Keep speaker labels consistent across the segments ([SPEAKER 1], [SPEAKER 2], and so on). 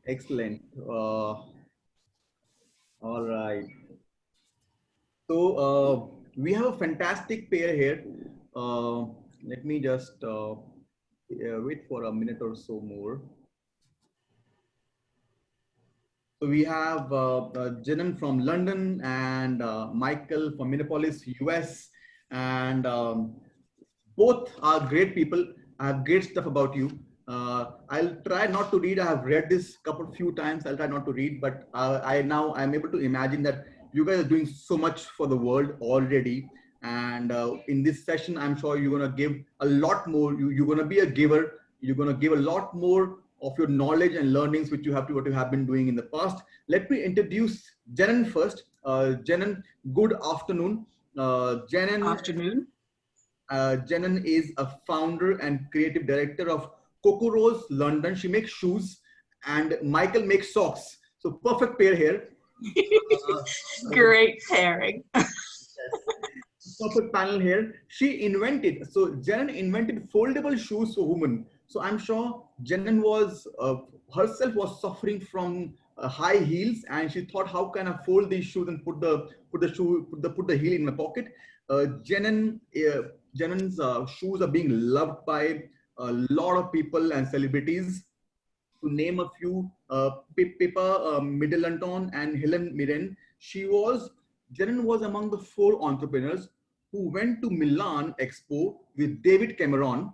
[SPEAKER 1] Excellent. All right. So we have a fantastic pair here. Uh, Let me just wait for a minute or so more. So we have Janan from London and Michael from Minneapolis, US, and both are great people. I have great stuff about you. I'll try not to read. I have read this couple few times. I'll try not to read, but I'm able to imagine that you guys are doing so much for the world already. And in this session, I'm sure you're gonna give a lot more. You're gonna be a giver. You're gonna give a lot more of your knowledge and learnings which you have to what you have been doing in the past. Let me introduce Janan first. Janan, good afternoon. Janan
[SPEAKER 2] Afternoon.
[SPEAKER 1] Janan is a founder and creative director of Cocorose London. She makes shoes, and Michael makes socks. So perfect pair here.
[SPEAKER 2] Great pairing.
[SPEAKER 1] Perfect panel here. So Janan invented foldable shoes for women. So I'm sure Janan was herself was suffering from high heels, and she thought, how can I fold these shoes and put the heel in my pocket? Janan's shoes are being loved by a lot of people and celebrities. To name a few, Pippa Middleton and Helen Mirren. Janan was among the four entrepreneurs who went to Milan Expo with David Cameron,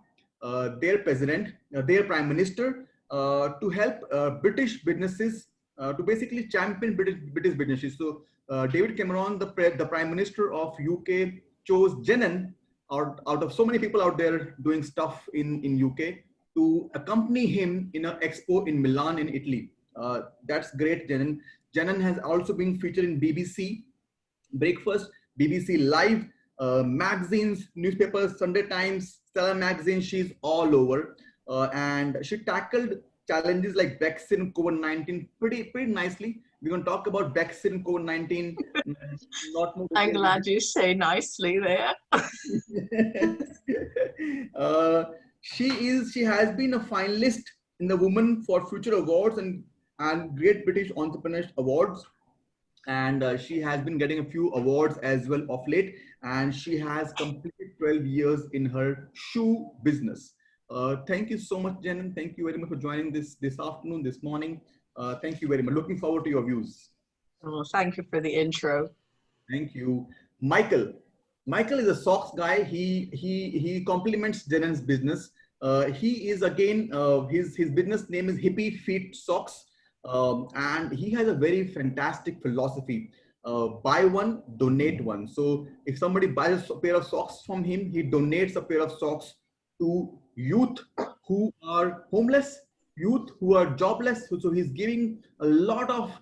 [SPEAKER 1] their president, their prime minister, to help British businesses to basically champion British businesses. So David Cameron, the prime minister of UK, chose Janan out of so many people out there doing stuff in UK to accompany him in an expo in Milan in Italy. That's great, Janan. Janan has also been featured in BBC Breakfast, BBC Live, magazines, newspapers, Sunday Times, Stella Magazine. She's all over. And she tackled challenges like Brexit, COVID-19 pretty nicely. We're going to talk about Brexit, COVID-19. Not more.
[SPEAKER 2] I'm glad you say nicely there.
[SPEAKER 1] uh, she has been a finalist in the Women for Future Awards and Great British Entrepreneurs Awards, and she has been getting a few awards as well of late, and she has completed 12 years in her shoe business. Thank you so much, Jen. Thank you very much for joining this afternoon, this morning. Thank you very much. Looking forward to your views.
[SPEAKER 2] Well, thank you for the intro.
[SPEAKER 1] Thank you. Michael. Michael is a socks guy. He complements Janan's business. He is again his business name is Hippy Feet Socks, and he has a very fantastic philosophy. Buy one, donate one. So if somebody buys a pair of socks from him, he donates a pair of socks to youth who are homeless, youth who are jobless. So he's giving a lot of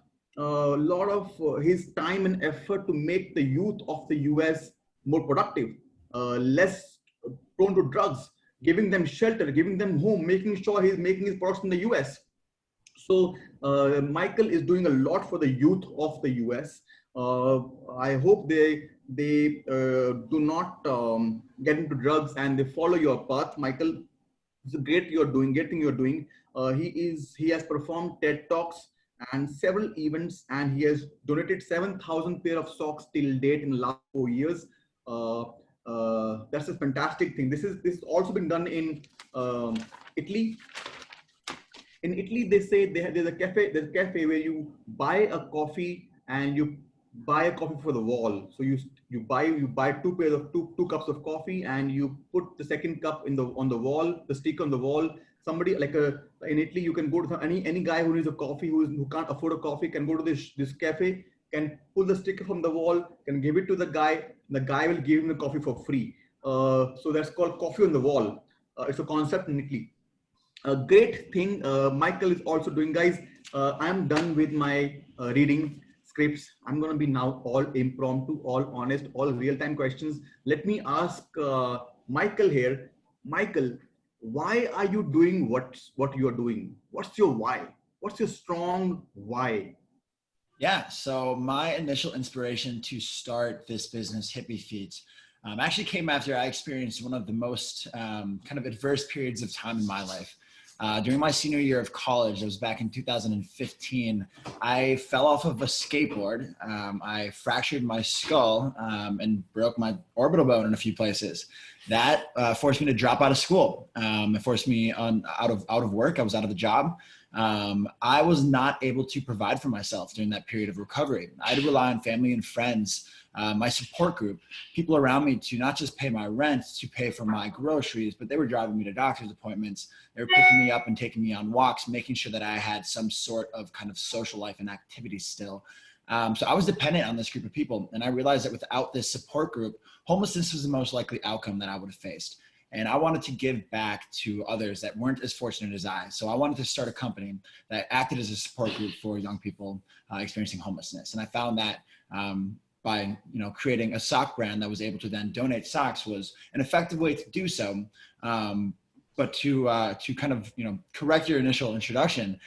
[SPEAKER 1] his time and effort to make the youth of the US more productive, less prone to drugs, giving them shelter, giving them home, making sure he's making his products in the US. So Michael is doing a lot for the youth of the US. I hope they do not get into drugs and they follow your path, Michael. It's a great thing you're doing. He has performed TED Talks and several events, and he has donated 7,000 pair of socks till date in the last 4 years. Uh, that's a fantastic thing. This has also been done in Italy. In Italy, they say there's a cafe where you buy a coffee and you buy a coffee for the wall. So you buy two cups of coffee and you put the second cup on the wall, the stick on the wall. Somebody in Italy, you can go to any guy who needs a coffee, who can't afford a coffee, can go to this cafe, can pull the sticker from the wall, can give it to the guy. The guy will give him the coffee for free. So that's called coffee on the wall. It's a concept in Italy. A great thing Michael is also doing, guys. I'm done with my reading scripts. I'm going to be now all impromptu, all honest, all real-time questions. Let me ask Michael here. Michael, why are you doing what you're doing? What's your why? What's your strong why?
[SPEAKER 3] Yeah, so my initial inspiration to start this business, Hippy Feet, actually came after I experienced one of the most kind of adverse periods of time in my life. During my senior year of college, it was back in 2015, I fell off of a skateboard. I fractured my skull and broke my orbital bone in a few places. That forced me to drop out of school. It forced me out of work. I was out of the job. I was not able to provide for myself during that period of recovery. I had to rely on family and friends, my support group, people around me to not just pay my rent, to pay for my groceries, but they were driving me to doctor's appointments. They were picking me up and taking me on walks, making sure that I had some sort of kind of social life and activity still. So I was dependent on this group of people. And I realized that without this support group, homelessness was the most likely outcome that I would have faced. And I wanted to give back to others that weren't as fortunate as I. So I wanted to start a company that acted as a support group for young people experiencing homelessness. And I found that by creating a sock brand that was able to then donate socks was an effective way to do so. But to kind of correct your initial introduction,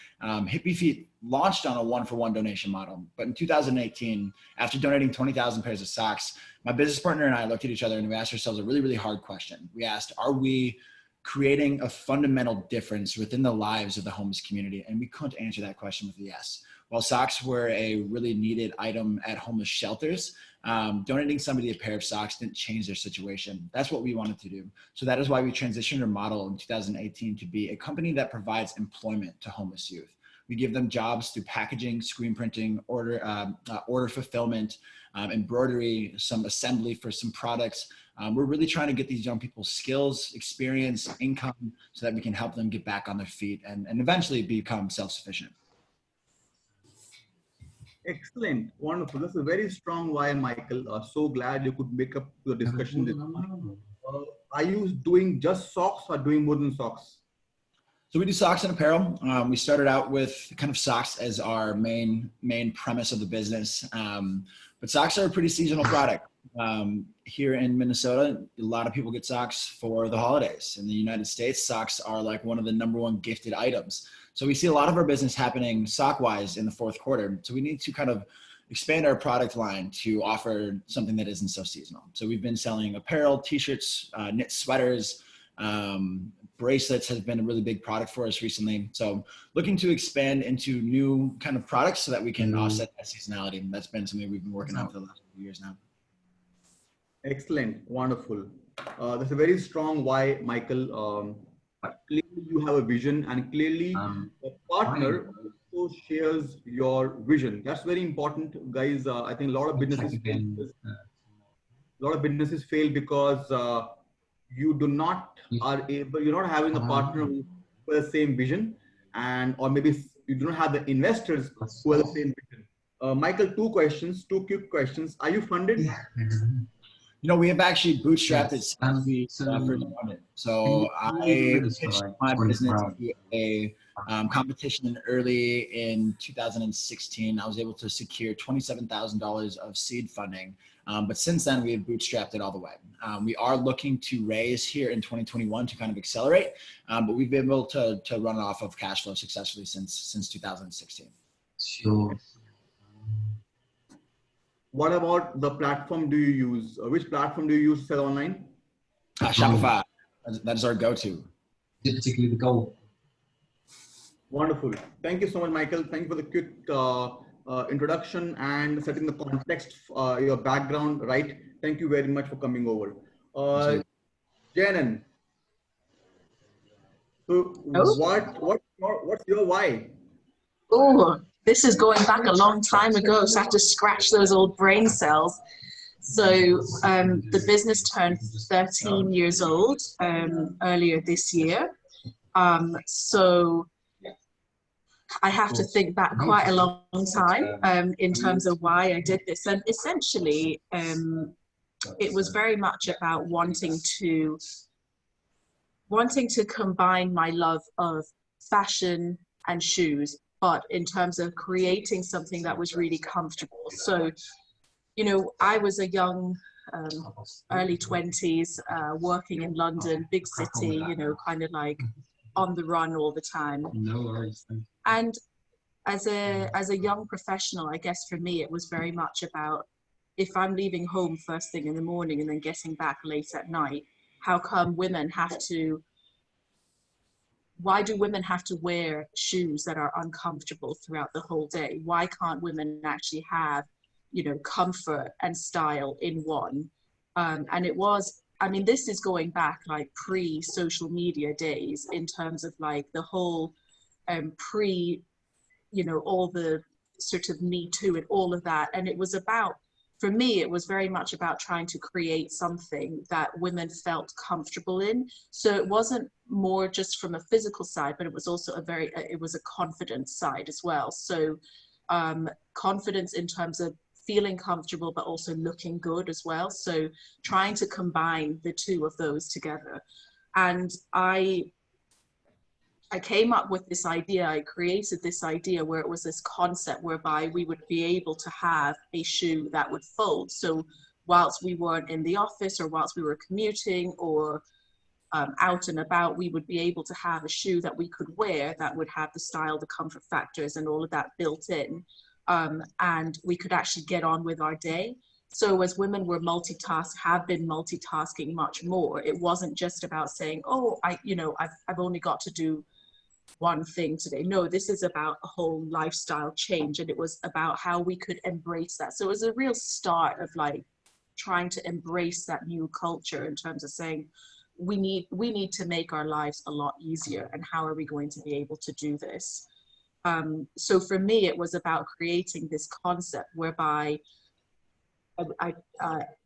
[SPEAKER 3] Hippy Feet launched on a 1-for-1 donation model. But in 2018, after donating 20,000 pairs of socks, my business partner and I looked at each other and we asked ourselves a really, really hard question. We asked, are we creating a fundamental difference within the lives of the homeless community? And we couldn't answer that question with a yes. While socks were a really needed item at homeless shelters, donating somebody a pair of socks didn't change their situation. That's what we wanted to do. So that is why we transitioned our model in 2018 to be a company that provides employment to homeless youth. We give them jobs through packaging, screen printing, order fulfillment, embroidery, some assembly for some products. We're really trying to get these young people skills, experience, income, so that we can help them get back on their feet and eventually become self-sufficient.
[SPEAKER 1] Excellent. Wonderful. That's a very strong why, Michael. So glad you could make up the discussion this morning. Are you doing just socks or doing more than socks?
[SPEAKER 3] So we do socks and apparel. We started out with kind of socks as our main premise of the business. But socks are a pretty seasonal product. Here in Minnesota, a lot of people get socks for the holidays. In the United States, socks are like one of the #1 gifted items. So we see a lot of our business happening sock-wise in the fourth quarter. So we need to kind of expand our product line to offer something that isn't so seasonal. So we've been selling apparel, t-shirts, knit sweaters, bracelets has been a really big product for us recently. So looking to expand into new kind of products so that we can offset that seasonality. And that's been something we've been working on for the last few years now.
[SPEAKER 1] Excellent. Wonderful. That's a very strong why, Michael. Clearly you have a vision and clearly the partner also shares your vision. That's very important, guys. I think a lot of businesses fail because you're not having a partner who has the same vision, or maybe you do not have the investors who have the same vision. Michael, two quick questions. Are you funded?
[SPEAKER 3] We have actually bootstrapped it since we first funded. So I pitched my business to a competition early in 2016. I was able to secure $27,000 of seed funding. But since then, we have bootstrapped it all the way. We are looking to raise here in 2021 to kind of accelerate, but we've been able to run it off of cash flow successfully since 2016.
[SPEAKER 4] Sure.
[SPEAKER 1] What about the platform do you use? Which platform do you use to sell online?
[SPEAKER 3] Shopify. That is our go-to.
[SPEAKER 4] Particularly the goal.
[SPEAKER 1] Wonderful. Thank you so much, Michael. Thank you for the quick introduction and setting the context, your background right. Thank you very much for coming over. Janan, so what's your why?
[SPEAKER 2] Oh, this is going back a long time ago, so I have to scratch those old brain cells. So the business turned 13 years old earlier this year. So I have to think back quite a long time in terms of why I did this. And essentially, it was very much about wanting to combine my love of fashion and shoes, but in terms of creating something that was really comfortable. So, I was a young, early 20s, working in London, big city, kind of like on the run all the time.
[SPEAKER 4] No worries.
[SPEAKER 2] And as a young professional, I guess for me, it was very much about, if I'm leaving home first thing in the morning and then getting back late at night, how come women have to why do women have to wear shoes that are uncomfortable throughout the whole day? Why can't women actually have, you know, comfort and style in one? And it was, I mean, this is going back like pre-social media days in terms of like the whole pre, you know, all the sort of Me Too and all of that. And it was about, for me, it was very much about trying to create something that women felt comfortable in. So it wasn't more just from a physical side, but it was also it was a confidence side as well. So confidence in terms of feeling comfortable, but also looking good as well. So trying to combine the two of those together. And I came up with this idea, I created this idea where it was this concept whereby we would be able to have a shoe that would fold. So whilst we weren't in the office or whilst we were commuting or out and about, we would be able to have a shoe that we could wear that would have the style, the comfort factors and all of that built in. And we could actually get on with our day. So as women were have been multitasking much more, it wasn't just about saying, oh, I've only got to do one thing today. No, this is about a whole lifestyle change, and it was about how we could embrace that. So it was a real start of like trying to embrace that new culture in terms of saying we need to make our lives a lot easier, and how are we going to be able to do this? So for me, it was about creating this concept whereby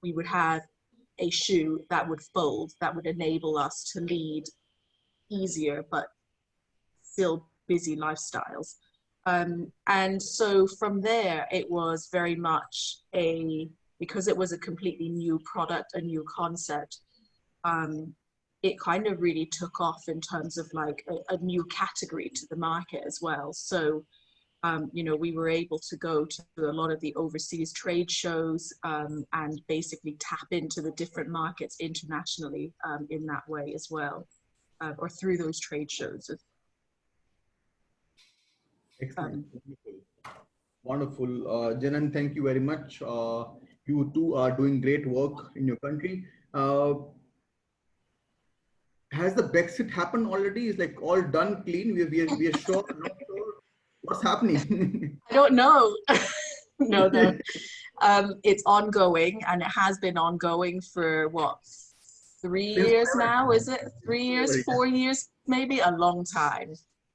[SPEAKER 2] we would have a shoe that would fold, that would enable us to lead easier but still busy lifestyles. And so from there, it was very much because it was a completely new product, a new concept, it kind of really took off in terms of like a new category to the market as well. So, you know, we were able to go to a lot of the overseas trade shows and basically tap into the different markets internationally in that way as well, or through those trade shows.
[SPEAKER 1] Excellent. Wonderful. Janan, thank you very much. You two are doing great work in your country. Has the Brexit happened already? Is like all done, clean? We are sure, not sure? What's happening?
[SPEAKER 2] I don't know. No. It's ongoing, and it has been ongoing for what, 3 years now? Is it 3 years, 4 years, maybe? A long time.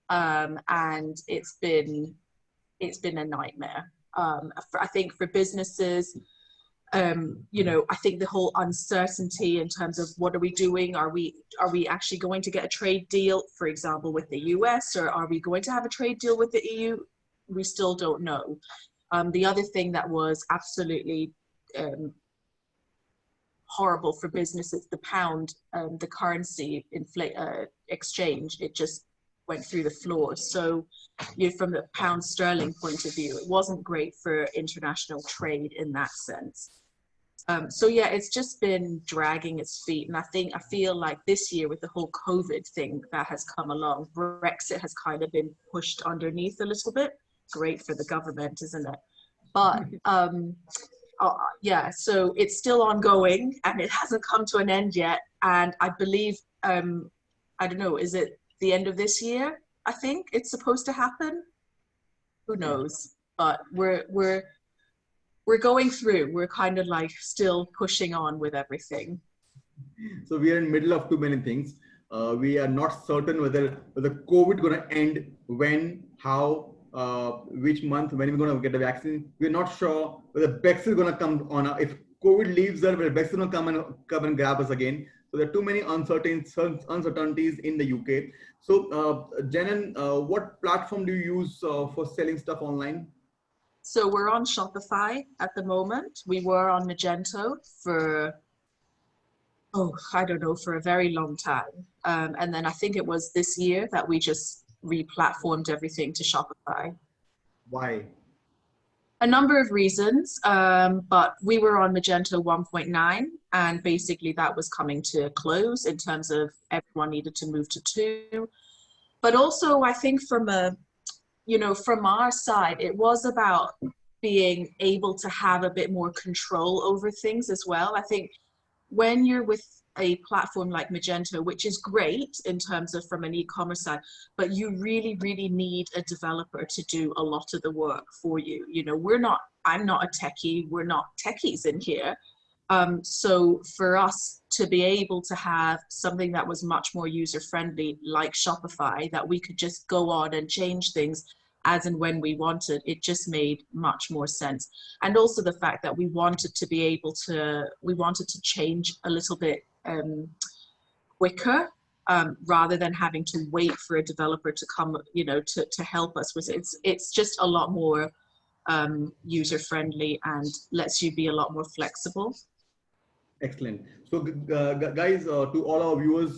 [SPEAKER 2] And it's been a nightmare. I think for businesses, you know, I think the whole uncertainty in terms of what are we doing? Are we actually going to get a trade deal, for example, with the US, or are we going to have a trade deal with the EU? We still don't know. The other thing that was absolutely horrible for businesses, the pound, the currency exchange, it just went through the floor. So, you know, from the pound sterling point of view, it wasn't great for international trade in that sense. So yeah, it's just been dragging its feet. And I feel like this year with the whole COVID thing that has come along, Brexit has kind of been pushed underneath a little bit. Great for the government, isn't it? But yeah, so it's still ongoing and it hasn't come to an end yet. And I believe, I don't know, is it the end of this year? I think it's supposed to happen. Who knows? But we're going through. We're kind of like still pushing on with everything.
[SPEAKER 1] So we are in the middle of too many things. We are not certain whether COVID going to end, when, how, which month, when we're going to get the vaccine. We're not sure whether Brexit is going to come on. If COVID leaves us, whether Brexit will come and grab us again. So there are too many uncertainties in the UK. So Janan, what platform do you use for selling stuff online?
[SPEAKER 2] So we're on Shopify at the moment. We were on Magento for, I don't know, for a very long time. And then I think it was this year that we just re-platformed everything to Shopify.
[SPEAKER 1] Why?
[SPEAKER 2] A number of reasons, but we were on Magento 1.9, and basically that was coming to a close in terms of everyone needed to move to 2. But also I think from our side, it was about being able to have a bit more control over things as well. I think when you're with a platform like Magento, which is great in terms of from an e-commerce side, but you really, really need a developer to do a lot of the work for you. You know, I'm not a techie, we're not techies in here. So for us to be able to have something that was much more user-friendly, like Shopify, that we could just go on and change things as and when we wanted, it just made much more sense. And also the fact that we wanted to be able to, we wanted to change a little bit quicker, rather than having to wait for a developer to come, you know, to help us with it. It's just a lot more user-friendly and lets you be a lot more flexible.
[SPEAKER 1] Excellent. So guys, to all our viewers,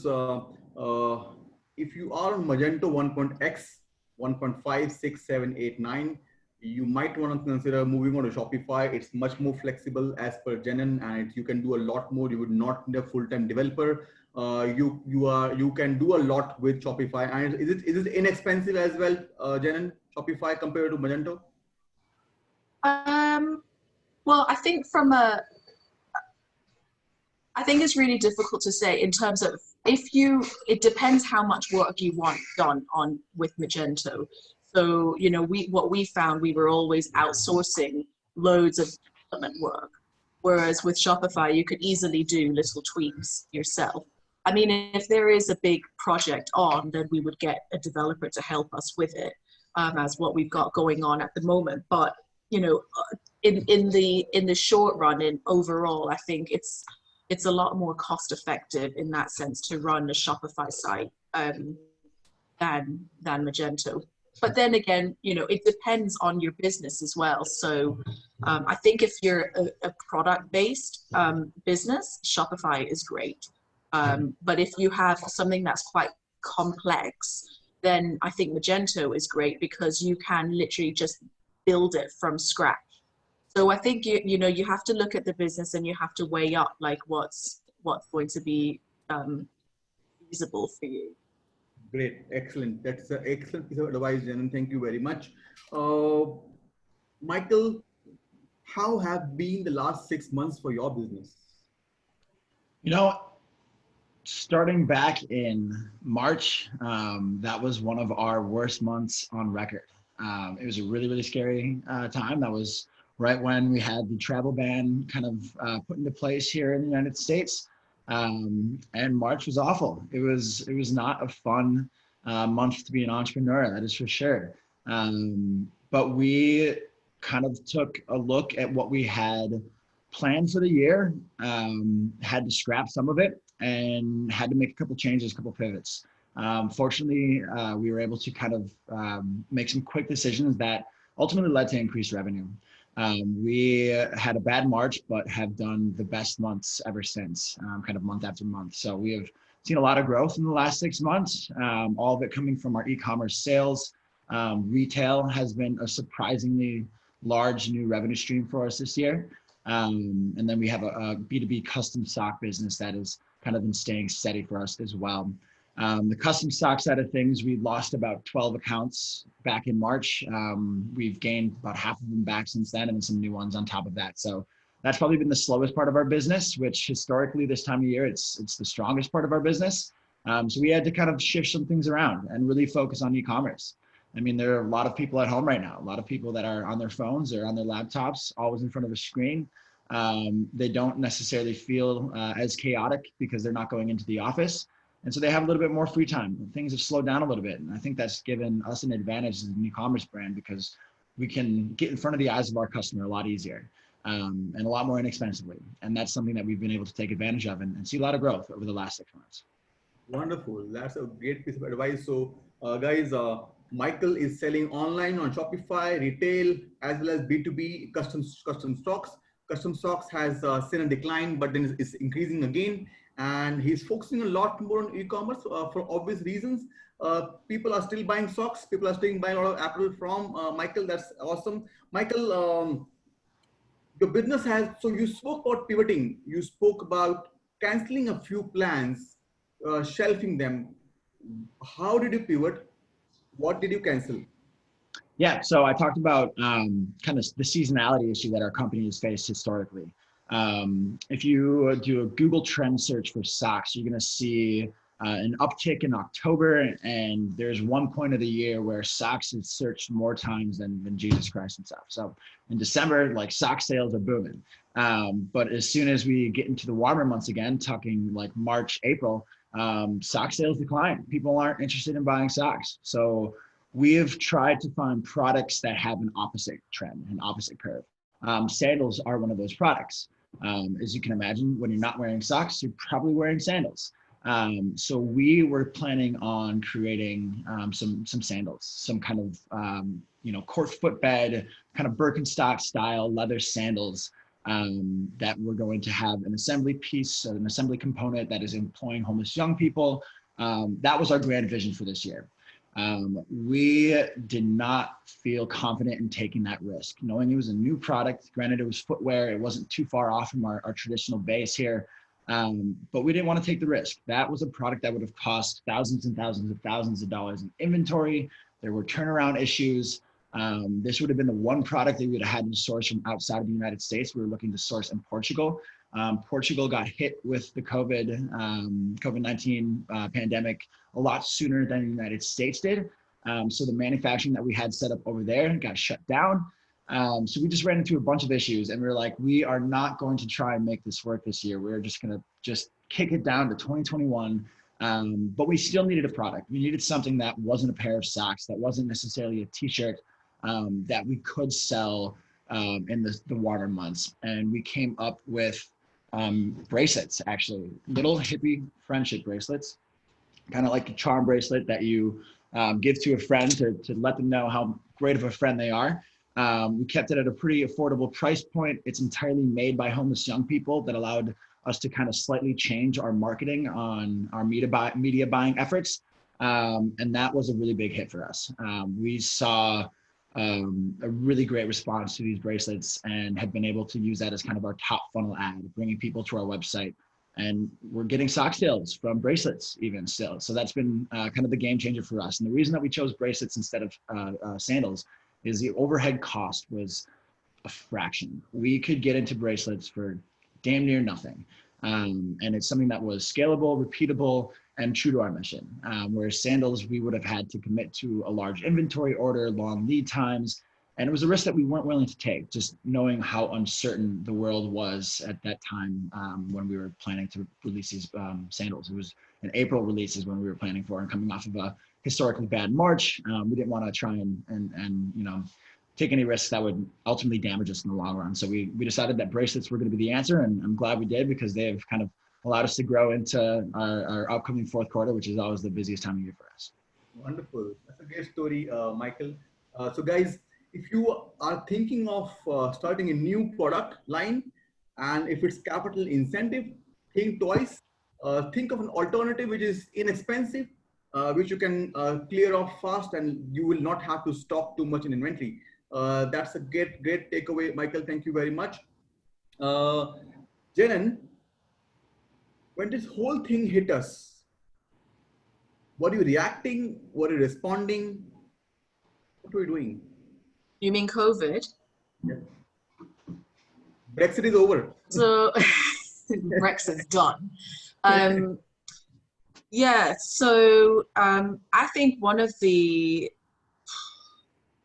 [SPEAKER 1] if you are on Magento 1.x, 1.5, 6, 7, 8, 9, you might want to consider moving on to Shopify. It's much more flexible as per Janan, and you can do a lot more. You would not need a full-time developer. You can do a lot with Shopify. And is it inexpensive as well, Janan, Shopify compared to Magento?
[SPEAKER 2] Well, I think I think it's really difficult to say in terms of it depends how much work you want done on with Magento. So, you know, what we found, we were always outsourcing loads of development work. Whereas with Shopify, you could easily do little tweaks yourself. I mean, if there is a big project on, then we would get a developer to help us with it, as what we've got going on at the moment. But, you know, in the short run, in overall, I think it's a lot more cost effective in that sense to run a Shopify site than Magento. But then again, you know, it depends on your business as well. So I think if you're a product-based business, Shopify is great. But if you have something that's quite complex, then I think Magento is great because you can literally just build it from scratch. So I think you know, you have to look at the business and you have to weigh up like what's going to be feasible for you.
[SPEAKER 1] Great, excellent. That's an excellent piece of advice, Janan. Thank you very much. Michael, how have been the last 6 months for your business?
[SPEAKER 3] You know, starting back in March, that was one of our worst months on record. It was a really, really scary time. That was right when we had the travel ban kind of put into place here in the United States. And March was awful. It was not a fun month to be an entrepreneur, that is for sure. But we kind of took a look at what we had planned for the year, had to scrap some of it, and had to make a couple changes, a couple pivots. Fortunately, we were able to kind of make some quick decisions that ultimately led to increased revenue. We had a bad March, but have done the best months ever since, kind of month after month. So we have seen a lot of growth in the last 6 months, all of it coming from our e-commerce sales. Retail has been a surprisingly large new revenue stream for us this year. And then we have a B2B custom stock business that has kind of been staying steady for us as well. The custom stock side of things, we lost about 12 accounts back in March. We've gained about half of them back since then, and then some new ones on top of that. So that's probably been the slowest part of our business, which historically this time of year, it's the strongest part of our business. So we had to kind of shift some things around and really focus on e-commerce. I mean, there are a lot of people at home right now, a lot of people that are on their phones or on their laptops, always in front of a screen. They don't necessarily feel as chaotic because they're not going into the office. And so they have a little bit more free time. Things have slowed down a little bit. And I think that's given us an advantage as an e-commerce brand because we can get in front of the eyes of our customer a lot easier and a lot more inexpensively. And that's something that we've been able to take advantage of and see a lot of growth over the last 6 months.
[SPEAKER 1] Wonderful. That's a great piece of advice. So guys, Michael is selling online on Shopify, retail, as well as B2B custom stocks. Custom stocks has seen a decline, but then it's increasing again. And he's focusing a lot more on e-commerce for obvious reasons. People are still buying socks. People are still buying a lot of apparel from Michael. That's awesome. Michael, your business has, so you spoke about pivoting. You spoke about canceling a few plans, shelving them. How did you pivot? What did you cancel?
[SPEAKER 3] Yeah, so I talked about kind of the seasonality issue that our company has faced historically. If you do a Google trend search for socks, you're going to see an uptick in October, and there's one point of the year where socks is searched more times than Jesus Christ himself. So in December, like sock sales are booming. But as soon as we get into the warmer months again, talking like March, April, sock sales decline. People aren't interested in buying socks. So we have tried to find products that have an opposite trend, an opposite curve. Sandals are one of those products. As you can imagine, when you're not wearing socks, you're probably wearing sandals. So we were planning on creating some sandals, some kind of court footbed, kind of Birkenstock style leather sandals that we're going to have an assembly piece, an assembly component that is employing homeless young people. That was our grand vision for this year. We did not feel confident in taking that risk, knowing it was a new product. Granted, it was footwear. It wasn't too far off from our traditional base here. But we didn't want to take the risk. That was a product that would have cost thousands and thousands of dollars in inventory. There were turnaround issues. This would have been the one product that we would have had to source from outside of the United States. We were looking to source in Portugal. Portugal got hit with the COVID-19 pandemic a lot sooner than the United States did. So the manufacturing that we had set up over there got shut down. So we just ran into a bunch of issues, and we were like, we are not going to try and make this work this year. We're just going to kick it down to 2021. But we still needed a product. We needed something that wasn't a pair of socks, that wasn't necessarily a t-shirt, that we could sell in the warmer months. And we came up with bracelets, actually, little hippie friendship bracelets, kind of like a charm bracelet that you give to a friend to let them know how great of a friend they are. We kept it at a pretty affordable price point. It's entirely made by homeless young people. That allowed us to kind of slightly change our marketing on our media buying efforts. And that was a really big hit for us. We saw a really great response to these bracelets and have been able to use that as kind of our top funnel ad, bringing people to our website. And we're getting sock sales from bracelets even still. So that's been kind of the game changer for us. And the reason that we chose bracelets instead of sandals is the overhead cost was a fraction. We could get into bracelets for damn near nothing. And it's something that was scalable, repeatable, and true to our mission. Whereas sandals, we would have had to commit to a large inventory order, long lead times, and it was a risk that we weren't willing to take, just knowing how uncertain the world was at that time when we were planning to release these sandals. It was an April release is when we were planning for, and coming off of a historically bad March, we didn't want to try and take any risks that would ultimately damage us in the long run. So we decided that bracelets were going to be the answer, and I'm glad we did, because they have kind of allowed us to grow into our upcoming fourth quarter, which is always the busiest time of year for us.
[SPEAKER 1] Wonderful. That's a great story, Michael. So guys, if you are thinking of starting a new product line, and if it's capital incentive, think twice. Think of an alternative which is inexpensive, which you can clear off fast, and you will not have to stock too much in inventory. That's a great takeaway, Michael. Thank you very much. Janan, when this whole thing hit us, were you reacting? Were you responding? What were you doing?
[SPEAKER 2] You mean COVID?
[SPEAKER 1] Yeah. Brexit is over.
[SPEAKER 2] So Brexit's done. Yeah, so I think one of the,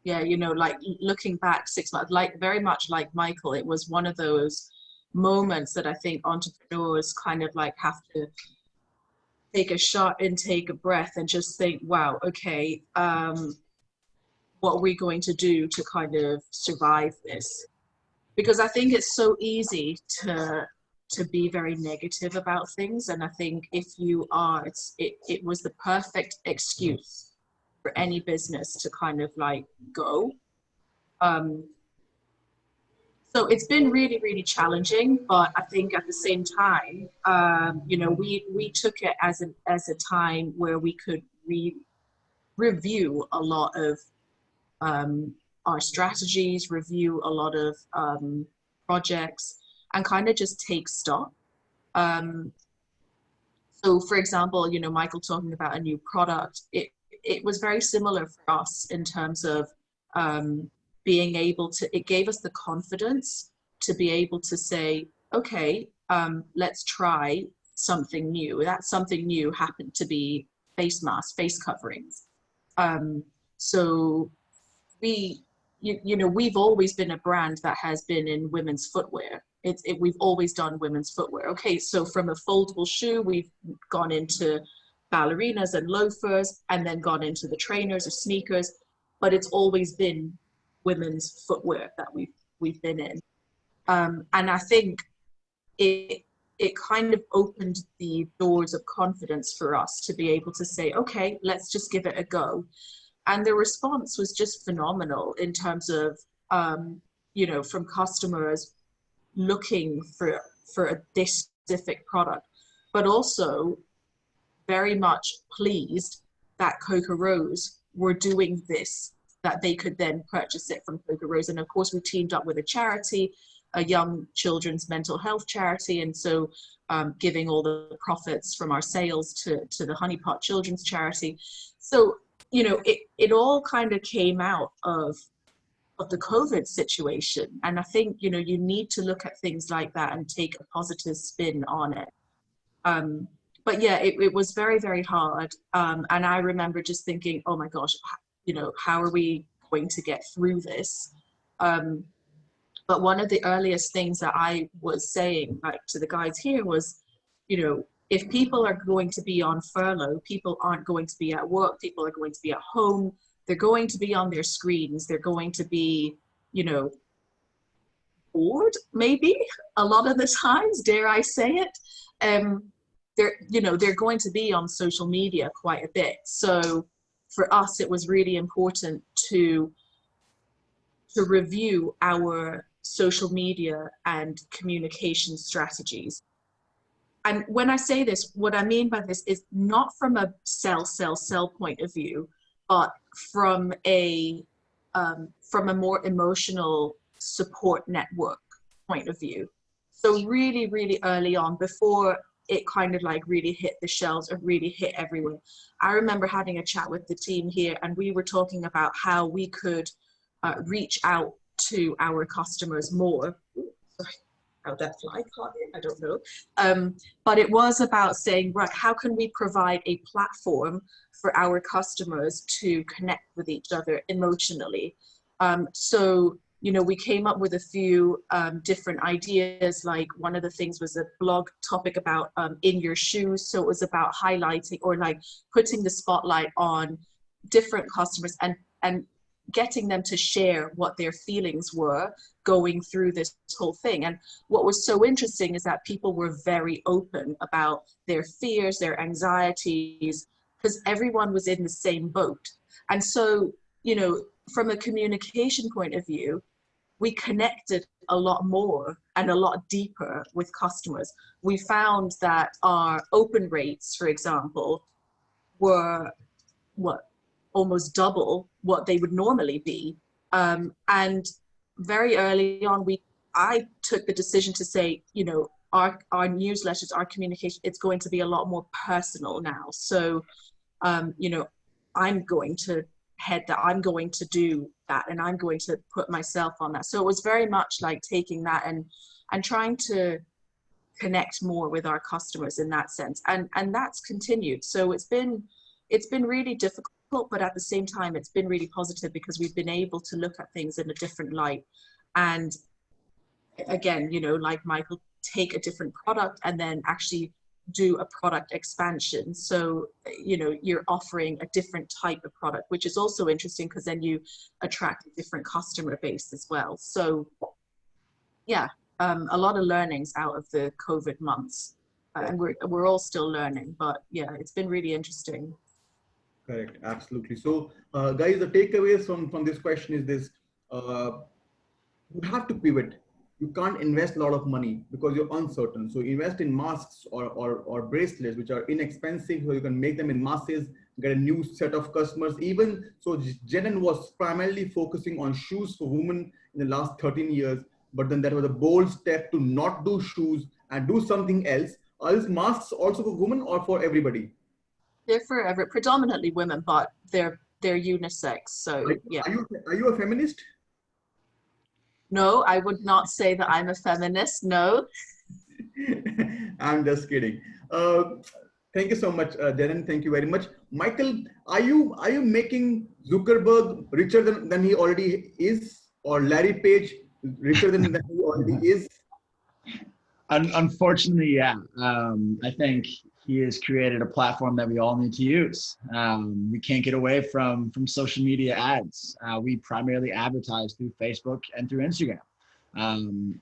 [SPEAKER 2] like looking back 6 months, like very much like Michael, it was one of those moments that I think entrepreneurs kind of like have to take a shot and take a breath and just think, wow, okay, what are we going to do to kind of survive this? Because I think it's so easy to be very negative about things. And I think if you are, it was the perfect excuse for any business to kind of like go. So it's been really, really challenging, but I think at the same time, we took it as a time where we could review a lot of our strategies, review a lot of projects, and kind of just take stock. So for example, Michael talking about a new product, it was very similar for us in terms of being able to, it gave us the confidence to be able to say, okay, let's try something new. That something new happened to be face masks, face coverings. So we, we've always been a brand that has been in women's footwear. We've always done women's footwear. Okay, so from a foldable shoe, we've gone into ballerinas and loafers, and then gone into the trainers or sneakers, but it's always been women's footwear that we've been in. And I think it kind of opened the doors of confidence for us to be able to say, okay, let's just give it a go. And the response was just phenomenal in terms of, from customers looking for this specific product, but also very much pleased that Cocorose were doing this, that they could then purchase it from Cocorose. And of course, we teamed up with a charity, a young children's mental health charity, and so giving all the profits from our sales to the Honey Pot Children's Charity. So it all kind of came out of the COVID situation. And I think, you need to look at things like that and take a positive spin on it. But yeah, it was very, very hard. And I remember just thinking, oh my gosh, how are we going to get through this? But one of the earliest things that I was saying, like, to the guys here was, if people are going to be on furlough, people aren't going to be at work, people are going to be at home, they're going to be on their screens, they're going to be, bored, maybe, a lot of the times, dare I say it. They're going to be on social media quite a bit. So for us, it was really important to review our social media and communication strategies. And when I say this, what I mean by this is not from a sell point of view, but from a more emotional support network point of view. So really, really early on, before it kind of like really hit the shelves or really hit everywhere, I remember having a chat with the team here, and we were talking about how we could reach out to our customers more. Sorry, how that fly caught in, I don't know. But it was about saying, right, how can we provide a platform for our customers to connect with each other emotionally? So, we came up with a few different ideas. Like, one of the things was a blog topic about in your shoes. So it was about highlighting or like putting the spotlight on different customers and getting them to share what their feelings were going through this whole thing. And what was so interesting is that people were very open about their fears, their anxieties, because everyone was in the same boat. And so, from a communication point of view, we connected a lot more and a lot deeper with customers. We found that our open rates, for example, were almost double what they would normally be. And very early on, I took the decision to say, our newsletters, our communication, it's going to be a lot more personal now. So, I'm going to head that, I'm going to do that, and I'm going to put myself on that. So it was very much like taking that and trying to connect more with our customers in that sense. And that's continued. So it's been really difficult, but at the same time, it's been really positive because we've been able to look at things in a different light. And again, like Michael, take a different product and then actually do a product expansion. So, you're offering a different type of product, which is also interesting because then you attract a different customer base as well. So yeah, a lot of learnings out of the COVID months. And we're all still learning, but yeah, it's been really interesting.
[SPEAKER 1] Correct, absolutely. So guys, the takeaways from this question is this: you have to pivot. You can't invest a lot of money because you're uncertain. So invest in masks or bracelets, which are inexpensive, so you can make them in masses, get a new set of customers. Even so, Janan was primarily focusing on shoes for women in the last 13 years, but then that was a bold step to not do shoes and do something else. Are these masks also for women or for everybody?
[SPEAKER 2] They're for predominantly women, but they're unisex. So yeah.
[SPEAKER 1] Are you a feminist?
[SPEAKER 2] No, I would not say that I'm a feminist. No.
[SPEAKER 1] I'm just kidding. Thank you so much, Janan. Thank you very much. Michael, are you making Zuckerberg richer than he already is, or Larry Page richer than he already is?
[SPEAKER 3] Unfortunately, yeah. I think he has created a platform that we all need to use. We can't get away from social media ads. We primarily advertise through Facebook and through Instagram.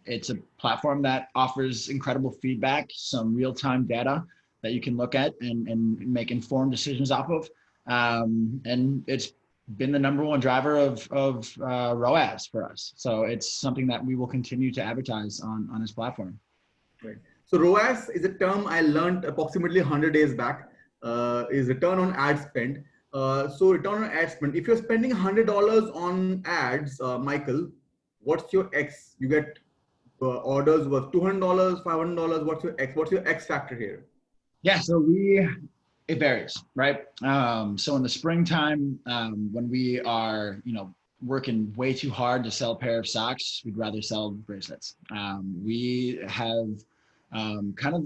[SPEAKER 3] It's a platform that offers incredible feedback, some real-time data that you can look at and make informed decisions off of. And it's been the #1 driver of ROAS for us. So it's something that we will continue to advertise on his platform.
[SPEAKER 1] Right. So ROAS is a term I learned approximately 100 days back, is return on ad spend. So return on ad spend, if you're spending $100 on ads, Michael, what's your X? You get orders worth $200, $500. What's your X? What's your X factor here?
[SPEAKER 3] Yeah, so it varies, right? So in the springtime, when we are, working way too hard to sell a pair of socks, we'd rather sell bracelets. We have kind of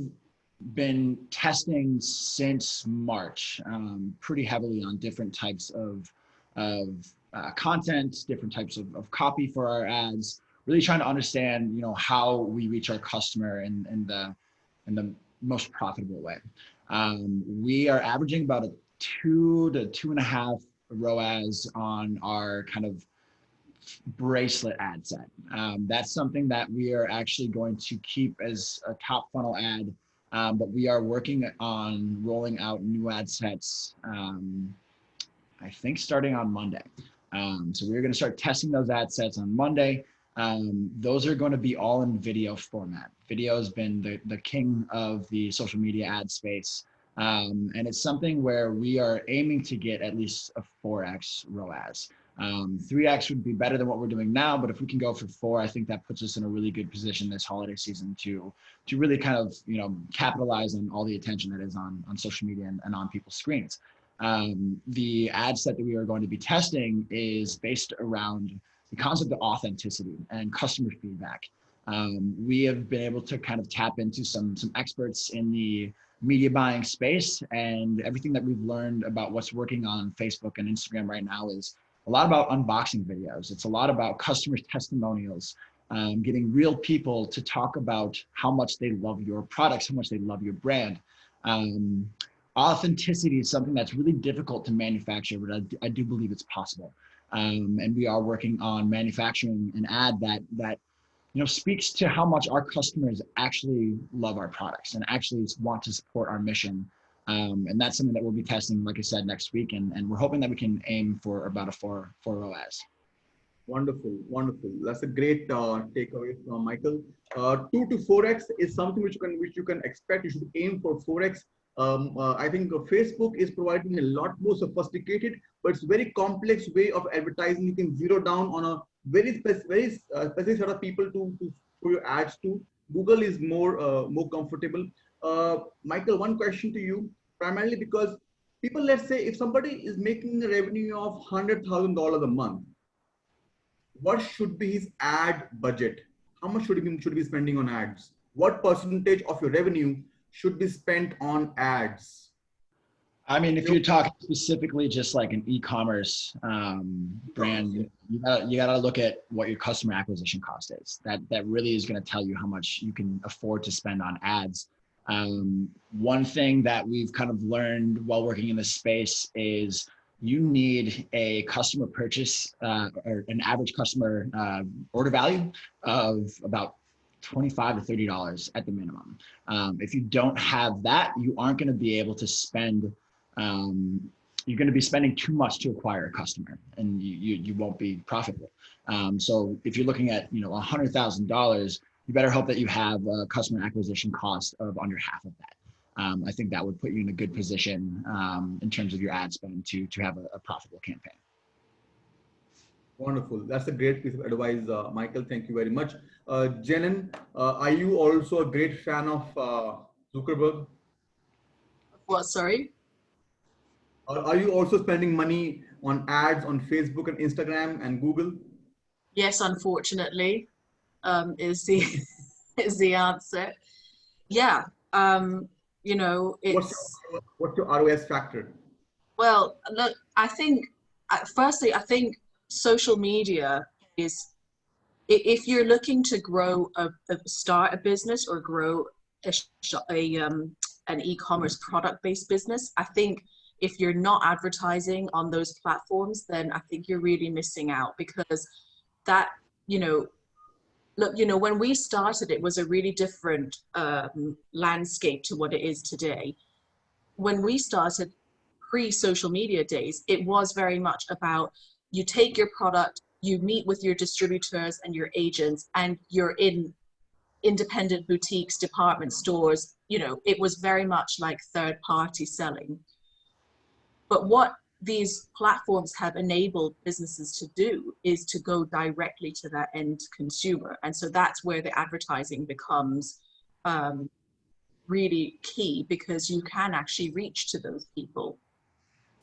[SPEAKER 3] been testing since March, pretty heavily on different types of content, different types of copy for our ads, really trying to understand, how we reach our customer in the most profitable way. We are averaging about a 2 to 2.5 ROAS on our kind of bracelet ad set. That's something that we are actually going to keep as a top funnel ad, but we are working on rolling out new ad sets, I think starting on Monday. So we're going to start testing those ad sets on Monday. Those are going to be all in video format. Video has been the king of the social media ad space. And it's something where we are aiming to get at least a 4x ROAS. 3x would be better than what we're doing now, but if we can go for 4, I think that puts us in a really good position this holiday season to really kind of, capitalize on all the attention that is on social media and on people's screens. The ad set that we are going to be testing is based around the concept of authenticity and customer feedback. We have been able to kind of tap into some experts in the media buying space, and everything that we've learned about what's working on Facebook and Instagram right now is a lot about unboxing videos. It's a lot about customer testimonials, getting real people to talk about how much they love your products, how much they love your brand. Authenticity is something that's really difficult to manufacture, but I do believe it's possible. And we are working on manufacturing an ad that speaks to how much our customers actually love our products and actually want to support our mission. And that's something that we'll be testing, like I said, next week. And we're hoping that we can aim for about a 4 ROAS.
[SPEAKER 1] Wonderful, wonderful. That's a great takeaway from Michael. 2 to 4x is something which you can expect. You should aim for 4x. I think Facebook is providing a lot more sophisticated, but it's very complex way of advertising. You can zero down on a very specific set of people to for your ads to. Google is more comfortable. Michael, one question to you, primarily because people, let's say, if somebody is making a revenue of $100,000 a month, what should be his ad budget? How much should he be spending on ads? What percentage of your revenue should be spent on ads?
[SPEAKER 3] I mean, if you're talking specifically just like an e-commerce brand, you gotta look at what your customer acquisition cost is. That really is going to tell you how much you can afford to spend on ads. One thing that we've kind of learned while working in this space is you need a customer purchase or an average customer order value of about $25 to $30 at the minimum. If you don't have that, you aren't going to be able to spend. You're going to be spending too much to acquire a customer, and you won't be profitable. So if you're looking at $100,000, you better hope that you have a customer acquisition cost of under half of that. I think that would put you in a good position in terms of your ad spend to have a profitable campaign.
[SPEAKER 1] Wonderful. That's a great piece of advice, Michael. Thank you very much. Janan, are you also a great fan of Zuckerberg?
[SPEAKER 2] What, sorry?
[SPEAKER 1] Are you also spending money on ads on Facebook and Instagram and Google?
[SPEAKER 2] Yes, unfortunately, is the is the answer. Yeah, you know,
[SPEAKER 1] What's
[SPEAKER 2] it's,
[SPEAKER 1] what's your ROS factor?
[SPEAKER 2] well, look, I think, firstly, I think social media is, if you're looking to grow start a business or grow an e-commerce product-based business, I think if you're not advertising on those platforms, then I think you're really missing out, because that, you know, look, you know, when we started, it was a really different landscape to what it is today. When we started pre-social media days, it was very much about, you take your product, you meet with your distributors and your agents, and you're in independent boutiques, department stores. You know, it was very much like third party selling. But what these platforms have enabled businesses to do is to go directly to that end consumer. And so that's where the advertising becomes really key, because you can actually reach to those people.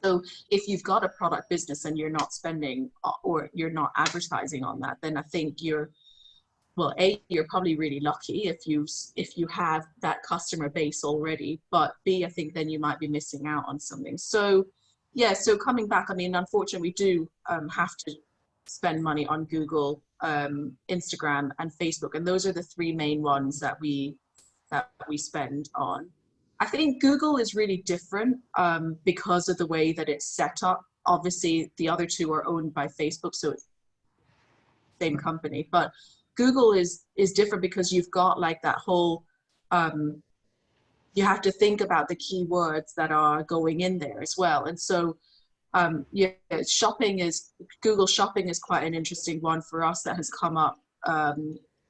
[SPEAKER 2] So if you've got a product business and you're not spending or you're not advertising on that, then I think you're, well, A, you're probably really lucky if you have that customer base already, but B, I think then you might be missing out on something. So yeah, so coming back, I mean, unfortunately, we do have to spend money on Google, Instagram, and Facebook, and those are the three main ones that we spend on. I think Google is really different because of the way that it's set up. Obviously, the other two are owned by Facebook, so it's the same company. But Google is different because you've got like that whole, you have to think about the keywords that are going in there as well. And so, yeah, Google Shopping is quite an interesting one for us that has come up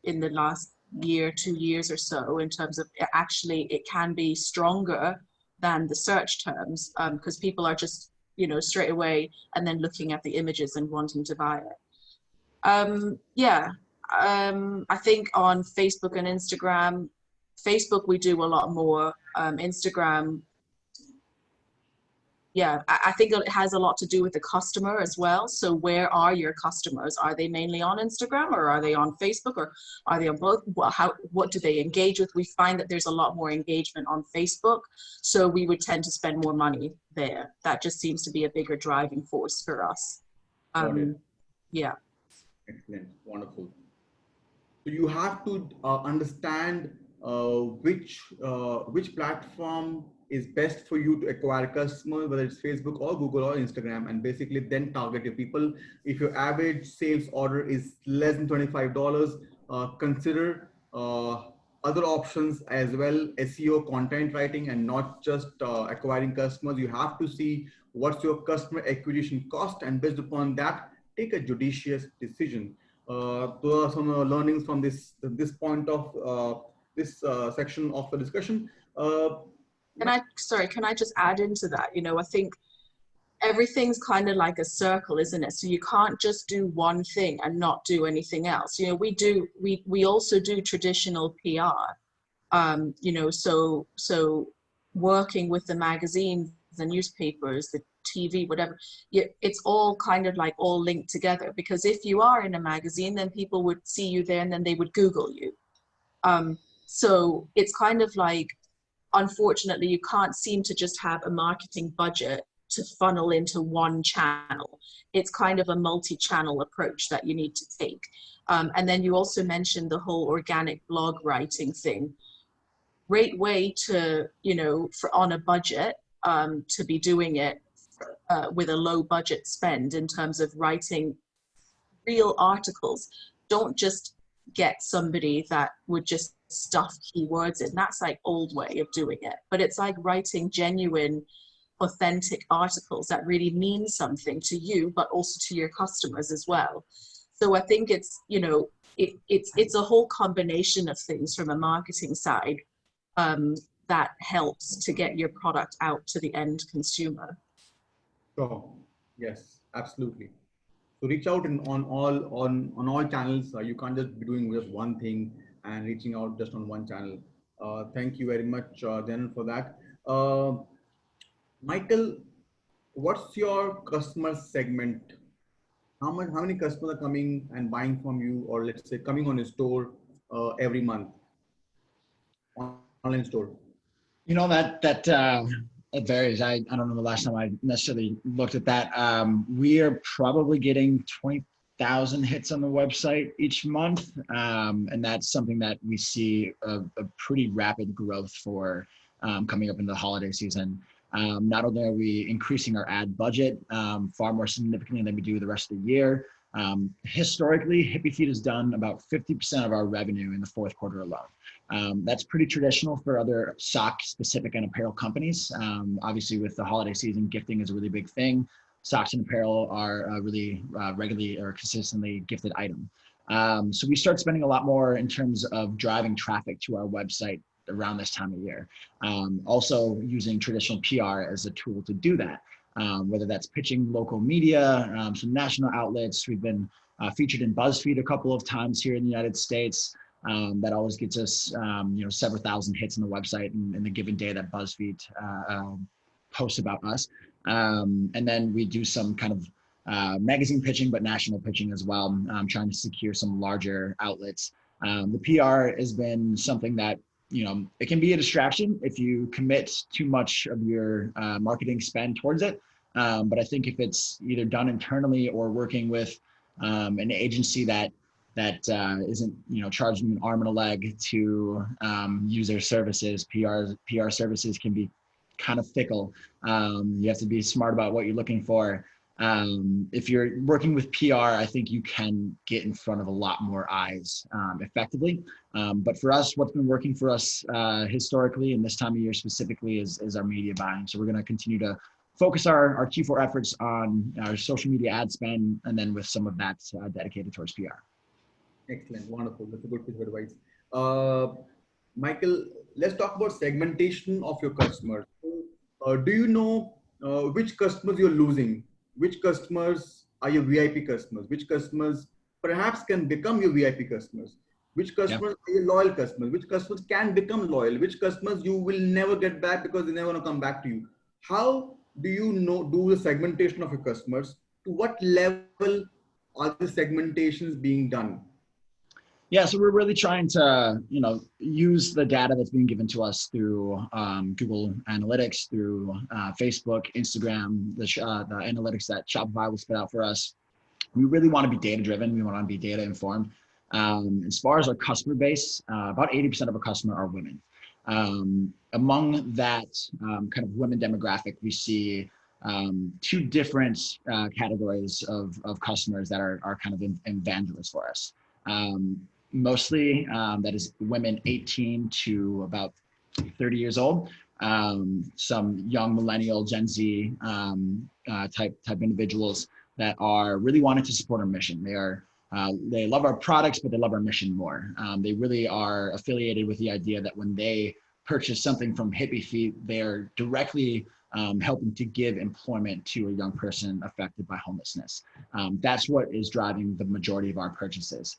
[SPEAKER 2] in the last year, 2 years or so, in terms of actually it can be stronger than the search terms, because people are just, you know, straight away and then looking at the images and wanting to buy it. Yeah, I think on Facebook and Instagram, Facebook we do a lot more. Instagram, yeah, I think it has a lot to do with the customer as well. So where are your customers? Are they mainly on Instagram, or are they on Facebook, or are they on both? Well, what do they engage with? We find that there's a lot more engagement on Facebook, so we would tend to spend more money there. That just seems to be a bigger driving force for us.
[SPEAKER 1] Got it.
[SPEAKER 2] Yeah.
[SPEAKER 1] Excellent. Wonderful. So you have to understand which platform is best for you to acquire customers, whether it's Facebook or Google or Instagram, and basically then target your people. If your average sales order is less than $25, consider other options as well, SEO, content writing, and not just acquiring customers. You have to see what's your customer acquisition cost, and based upon that, take a judicious decision. Those are some learnings from this point of this section of the discussion.
[SPEAKER 2] Can I just add into that? You know, I think everything's kind of like a circle, isn't it? So you can't just do one thing and not do anything else. You know, we also do traditional PR. You know, so working with the magazines, the newspapers, the TV, whatever, it's all kind of like all linked together, because if you are in a magazine, then people would see you there and then they would Google you. So it's kind of like, unfortunately, you can't seem to just have a marketing budget to funnel into one channel. It's kind of a multi-channel approach that you need to take. And then you also mentioned the whole organic blog writing thing. Great way to, you know, on a budget, to be doing it with a low budget spend in terms of writing real articles. Don't just get somebody that would just stuff keywords in. That's like old way of doing it. But it's like writing genuine, authentic articles that really mean something to you, but also to your customers as well. So I think it's, you know, it's a whole combination of things from a marketing side that helps to get your product out to the end consumer.
[SPEAKER 1] Sure. Yes, absolutely. So reach out on all channels. You can't just be doing just one thing and reaching out just on one channel. Thank you very much, Janan, for that. Michael, what's your customer segment? How many customers are coming and buying from you, or let's say coming on your store every month on online store?
[SPEAKER 3] You know, it varies. I don't know the last time I necessarily looked at that. We are probably getting 20,000 hits on the website each month. And that's something that we see a pretty rapid growth for coming up into the holiday season. Not only are we increasing our ad budget far more significantly than we do the rest of the year, historically, Hippy Feet has done about 50% of our revenue in the fourth quarter alone. That's pretty traditional for other sock specific and apparel companies. Obviously with the holiday season, gifting is a really big thing. Socks and apparel are a really regularly or consistently gifted item. So we start spending a lot more in terms of driving traffic to our website around this time of year. Also using traditional PR as a tool to do that. Whether that's pitching local media, some national outlets. We've been featured in BuzzFeed a couple of times here in the United States. That always gets us, several thousand hits on the website in the given day that BuzzFeed posts about us. And then we do some kind of magazine pitching, but national pitching as well, trying to secure some larger outlets. The PR has been something that, it can be a distraction if you commit too much of your marketing spend towards it. But I think if it's either done internally or working with an agency that isn't, charging an arm and a leg to use their services, PR services can be kind of fickle. You have to be smart about what you're looking for. If you're working with PR, I think you can get in front of a lot more eyes effectively. But for us, what's been working for us historically and this time of year specifically is our media buying. So we're going to continue to focus our Q4 efforts on our social media ad spend, and then with some of that dedicated towards PR.
[SPEAKER 1] Excellent, wonderful. That's a good piece of advice. Michael, let's talk about segmentation of your customers. Do you know which customers you're losing? Which customers are your VIP customers? Which customers perhaps can become your VIP customers? Which customers are your loyal customers? Which customers can become loyal? Which customers you will never get back because they never want to come back to you? How do you do the segmentation of your customers? To what level are the segmentations being done?
[SPEAKER 3] Yeah, so we're really trying to, use the data that's being given to us through Google Analytics, through Facebook, Instagram, the analytics that Shopify will spit out for us. We really want to be data driven. We want to be data informed. As far as our customer base, about 80% of our customer are women. Among that kind of women demographic, we see two different categories of customers that are kind of evangelists for us. Mostly that is women 18 to about 30 years old, some young millennial Gen Z type individuals that are really wanting to support our mission. They love our products, but they love our mission more. They really are affiliated with the idea that when they purchase something from Hippy Feet, they're directly helping to give employment to a young person affected by homelessness. That's what is driving the majority of our purchases.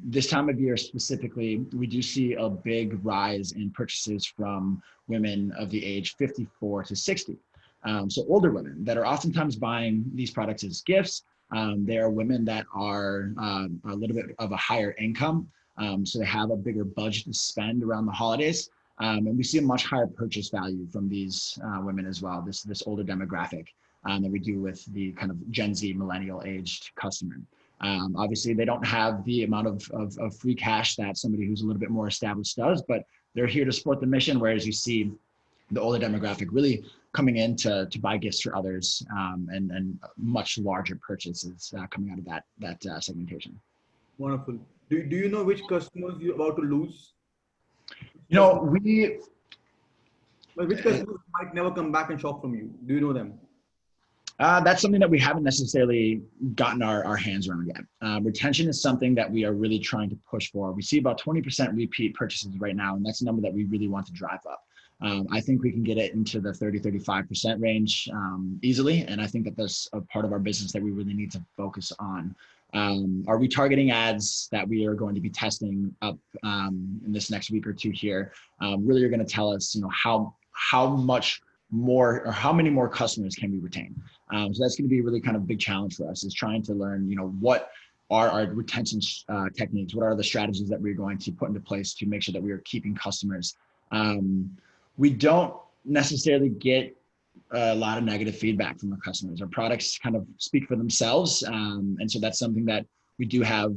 [SPEAKER 3] This time of year specifically, we do see a big rise in purchases from women of the age 54 to 60. So older women that are oftentimes buying these products as gifts. They are women that are a little bit of a higher income. So they have a bigger budget to spend around the holidays. And we see a much higher purchase value from these women as well, this older demographic that we do with the kind of Gen Z millennial aged customer. Obviously, they don't have the amount of free cash that somebody who's a little bit more established does, but they're here to support the mission, whereas you see the older demographic really coming in to buy gifts for others and much larger purchases coming out of that segmentation.
[SPEAKER 1] Wonderful. Do you know which customers you're about to lose? Which customers might never come back and shop from you? Do you know them?
[SPEAKER 3] That's something that we haven't necessarily gotten our hands around yet. Retention is something that we are really trying to push for. We see about 20% repeat purchases right now, and that's a number that we really want to drive up. I think we can get it into the 30-35% range easily, and I think that that's a part of our business that we really need to focus on. Our retargeting ads that we are going to be testing up in this next week or two here really are going to tell us, how much more or how many more customers can we retain. So that's going to be a really kind of big challenge for us, is trying to learn, what are our retention techniques, what are the strategies that we're going to put into place to make sure that we are keeping customers We don't necessarily get a lot of negative feedback from our customers. Our products kind of speak for themselves. And so that's something that we do have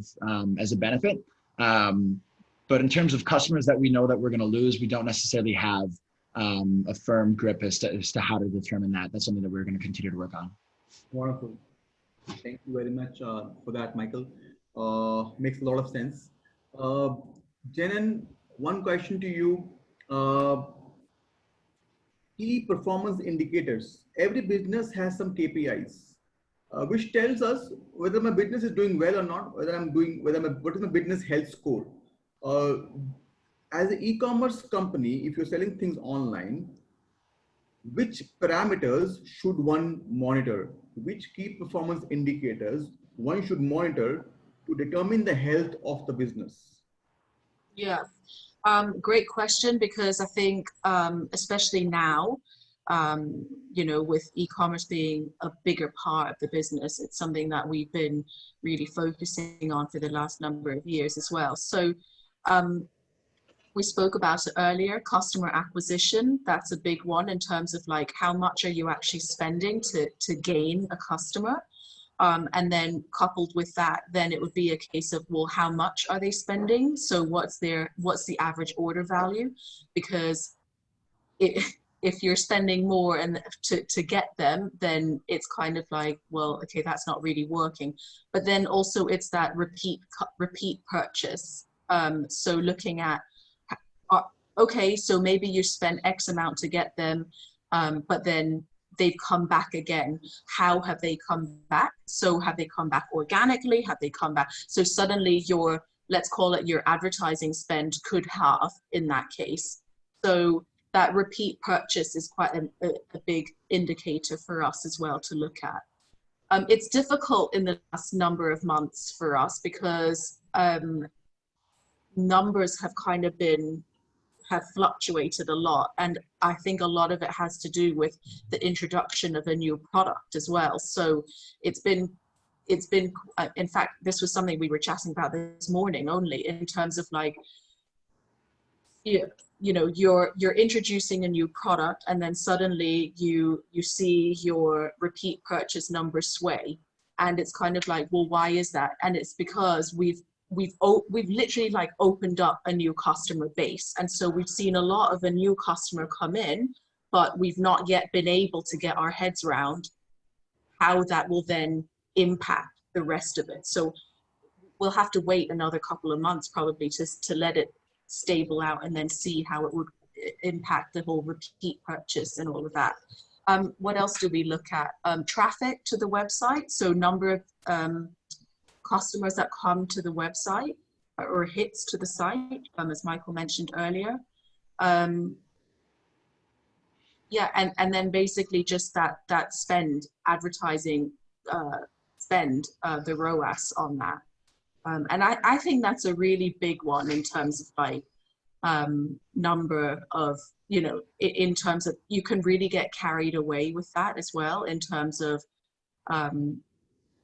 [SPEAKER 3] as a benefit. But in terms of customers that we know that we're going to lose, we don't necessarily have a firm grip as to how to determine that. That's something that we're going to continue to work on.
[SPEAKER 1] Wonderful. Thank you very much for that, Michael. Makes a lot of sense. Janan, one question to you. Key performance indicators. Every business has some KPIs, which tells us whether my business is doing well or not, what is my business health score. As an e-commerce company, if you're selling things online, which parameters should one monitor? Which key performance indicators one should monitor to determine the health of the business?
[SPEAKER 2] Yeah, great question, because I think, especially now, you know, with e-commerce being a bigger part of the business, it's something that we've been really focusing on for the last number of years as well. So we spoke about it earlier, customer acquisition, that's a big one in terms of like, how much are you actually spending to gain a customer? And then coupled with that, then it would be a case of, well, how much are they spending? So what's the average order value? Because if you're spending more and to get them, then it's kind of like, well, okay, that's not really working. But then also it's that repeat purchase. So looking at, okay, so maybe you spend X amount to get them, but then they've come back again. How have they come back? So have they come back organically? Have they come back? So suddenly your, let's call it your advertising spend could halve in that case. So that repeat purchase is quite a big indicator for us as well to look at. It's difficult in the last number of months for us because numbers have kind of have fluctuated a lot, and I think a lot of it has to do with the introduction of a new product as well. So it's been in fact, this was something we were chatting about this morning only, in terms of like, you know, you're introducing a new product and then suddenly you see your repeat purchase numbers sway, and it's kind of like, well, why is that? And it's because we've literally like opened up a new customer base. And so we've seen a lot of a new customer come in, but we've not yet been able to get our heads around how that will then impact the rest of it. So we'll have to wait another couple of months probably to let it stable out and then see how it would impact the whole repeat purchase and all of that. What else do we look at? Traffic to the website. So number of customers that come to the website or hits to the site, as Michael mentioned earlier. Yeah, and then basically just that spend, advertising spend, the ROAS on that. And I think that's a really big one in terms of like number of, you know, in terms of, you can really get carried away with that as well in terms of,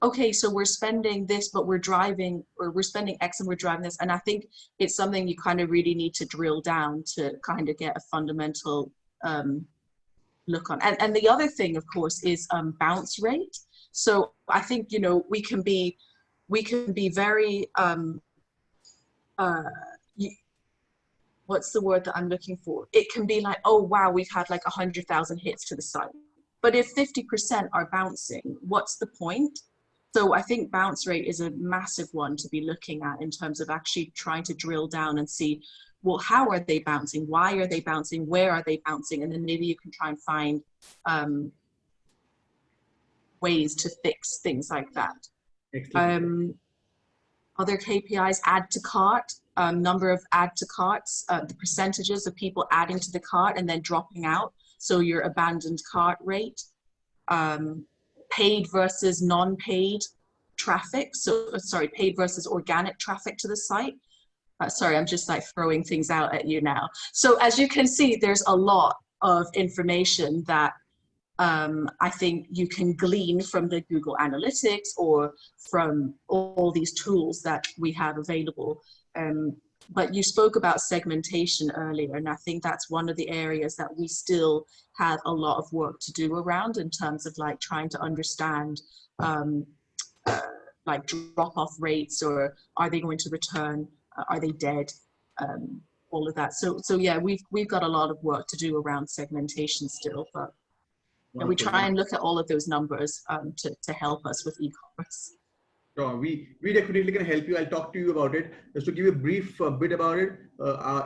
[SPEAKER 2] okay, so we're spending this, but we're spending X and we're driving this. And I think it's something you kind of really need to drill down to kind of get a fundamental look on. And the other thing, of course, is bounce rate. So I think, you know, we can be very, what's the word that I'm looking for? It can be like, oh, wow, we've had like 100,000 hits to the site. But if 50% are bouncing, what's the point? So I think bounce rate is a massive one to be looking at in terms of actually trying to drill down and see, well, how are they bouncing? Why are they bouncing? Where are they bouncing? And then maybe you can try and find ways to fix things like that. Other KPIs, add to cart, number of add to carts, the percentages of people adding to the cart and then dropping out. So your abandoned cart rate. Paid versus non-paid traffic. So sorry, paid versus organic traffic to the site. Sorry, I'm just like throwing things out at you now. So as you can see, there's a lot of information that I think you can glean from the Google Analytics or from all these tools that we have available. But you spoke about segmentation earlier, and I think that's one of the areas that we still have a lot of work to do around in terms of like trying to understand like drop-off rates, or are they going to return? Are they dead? All of that. So yeah, we've got a lot of work to do around segmentation still, but we try and look at all of those numbers to help us with e-commerce.
[SPEAKER 1] Sure, we definitely can help you. I'll talk to you about it. Just to give you a brief bit about it,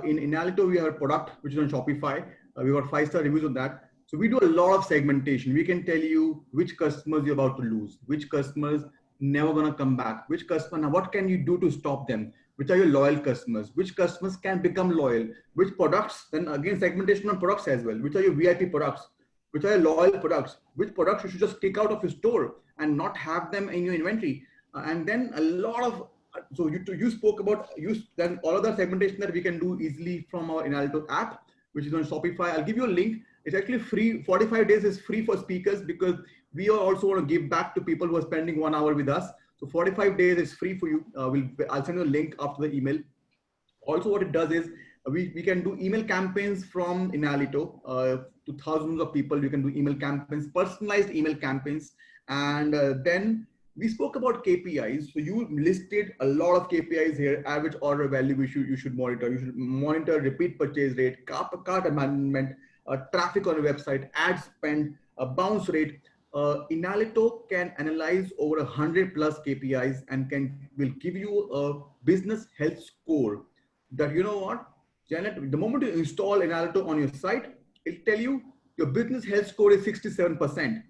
[SPEAKER 1] in Enalito, we have a product which is on Shopify. We got 5-star reviews on that. So we do a lot of segmentation. We can tell you which customers you're about to lose, which customers never gonna come back, which customer, now what can you do to stop them? Which are your loyal customers? Which customers can become loyal? Which products, then again, segmentation on products as well. Which are your VIP products? Which are your loyal products? Which products you should just take out of your store and not have them in your inventory? And then a lot of, so you spoke about then all of the segmentation that we can do easily from our Enalito app, which is on Shopify. I'll give you a link. It's actually free. 45 days is free for speakers because we are also want to give back to people who are spending 1 hour with us. So 45 days is free for you. I'll send you a link after the email. Also, what it does is we can do email campaigns from Enalito to thousands of people. You can do email campaigns, personalized email campaigns, and then we spoke about KPIs. So you listed a lot of KPIs here: average order value you should monitor. You should monitor repeat purchase rate, cart abandonment, traffic on your website, ad spend, bounce rate. Enalito can analyze over 100+ KPIs and will give you a business health score that, you know what, Janet, the moment you install Enalito on your site, it'll tell you your business health score is 67%.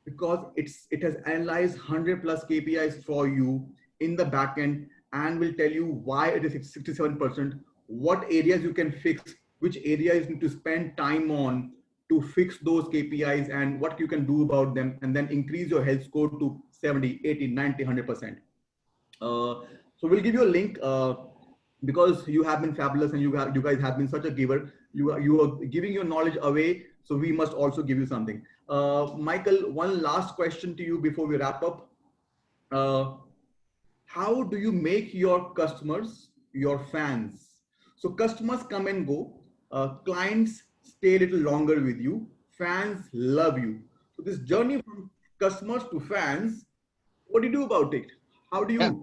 [SPEAKER 1] Because it has analyzed 100+ KPIs for you in the backend and will tell you why it is 67%, what areas you can fix, which areas you need to spend time on to fix those KPIs and what you can do about them, and then increase your health score to 70, 80, 90, 100%. So we'll give you a link because you have been fabulous and you guys have been such a giver. You are giving your knowledge away, so we must also give you something. Michael, one last question to you before we wrap up. How do you make your customers your fans? So customers come and go, clients stay a little longer with you, fans love you. So this journey from customers to fans, what do you do about it? How do you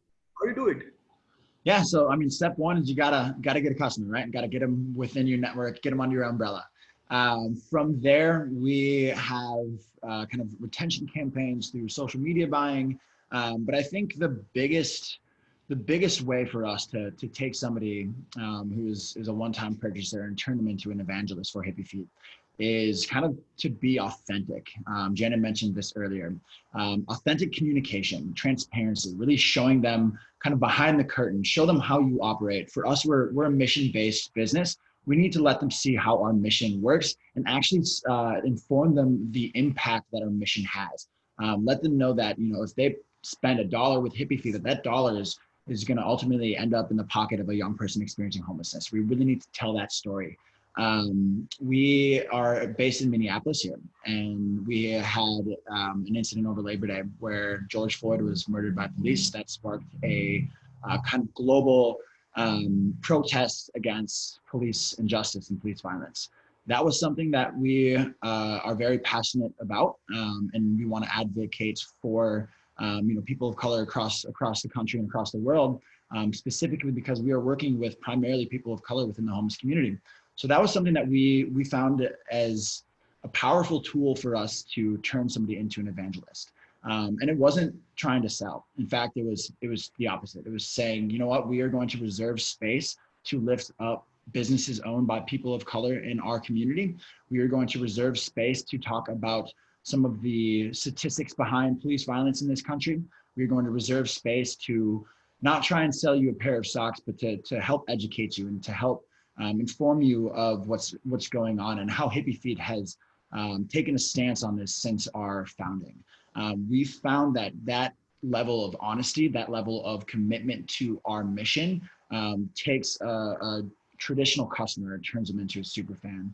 [SPEAKER 1] do it?
[SPEAKER 3] Yeah, so I mean, step one is you gotta get a customer, right? Gotta get them within your network, get them under your umbrella. From there, we have kind of retention campaigns through social media buying. But I think the biggest way for us to take somebody who is a one-time purchaser and turn them into an evangelist for Hippy Feet is kind of to be authentic. Janan mentioned this earlier. Authentic communication, transparency, really showing them kind of behind the curtain, show them how you operate. For us, we're a mission-based business. We need to let them see how our mission works and actually inform them the impact that our mission has. Let them know that, you know, if they spend $1 with Hippy Feet, that dollar is going to ultimately end up in the pocket of a young person experiencing homelessness. We really need to tell that story. We are based in Minneapolis here, and we had an incident over Labor Day where George Floyd was murdered by police. That sparked a kind of global protests against police injustice and police violence. That was something that we are very passionate about, and we want to advocate for you know, people of color across the country and across the world, specifically because we are working with primarily people of color within the homeless community. So that was something that we found as a powerful tool for us to turn somebody into an evangelist. And it wasn't trying to sell. In fact, it was the opposite. It was saying, you know what, we are going to reserve space to lift up businesses owned by people of color in our community. We are going to reserve space to talk about some of the statistics behind police violence in this country. We're going to reserve space to not try and sell you a pair of socks, but to help educate you and to help inform you of what's going on and how Hippy Feet has taken a stance on this since our founding. We found that level of honesty, that level of commitment to our mission takes a traditional customer and turns them into a super fan.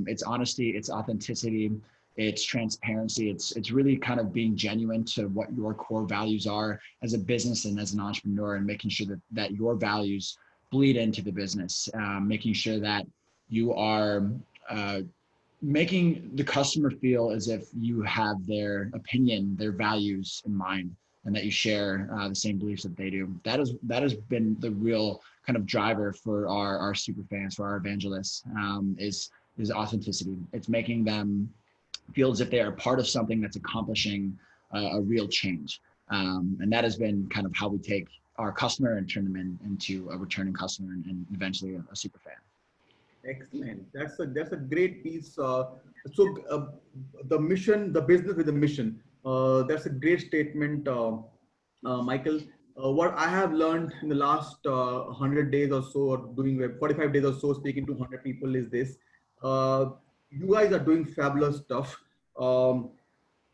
[SPEAKER 3] It's honesty, it's authenticity, it's transparency. It's really kind of being genuine to what your core values are as a business and as an entrepreneur, and making sure that your values bleed into the business, making sure that you are making the customer feel as if you have their opinion, their values in mind, and that you share the same beliefs that they do. That has been the real kind of driver for our super fans, for our evangelists, is authenticity. It's making them feel as if they are part of something that's accomplishing a real change. And that has been kind of how we take our customer and turn them into a returning customer and eventually a super fan.
[SPEAKER 1] Excellent. That's a great piece. The mission, the business with a mission. That's a great statement, Michael. What I have learned in the last 100 days or so, or doing 45 days or so, speaking to 100 people, is this: you guys are doing fabulous stuff.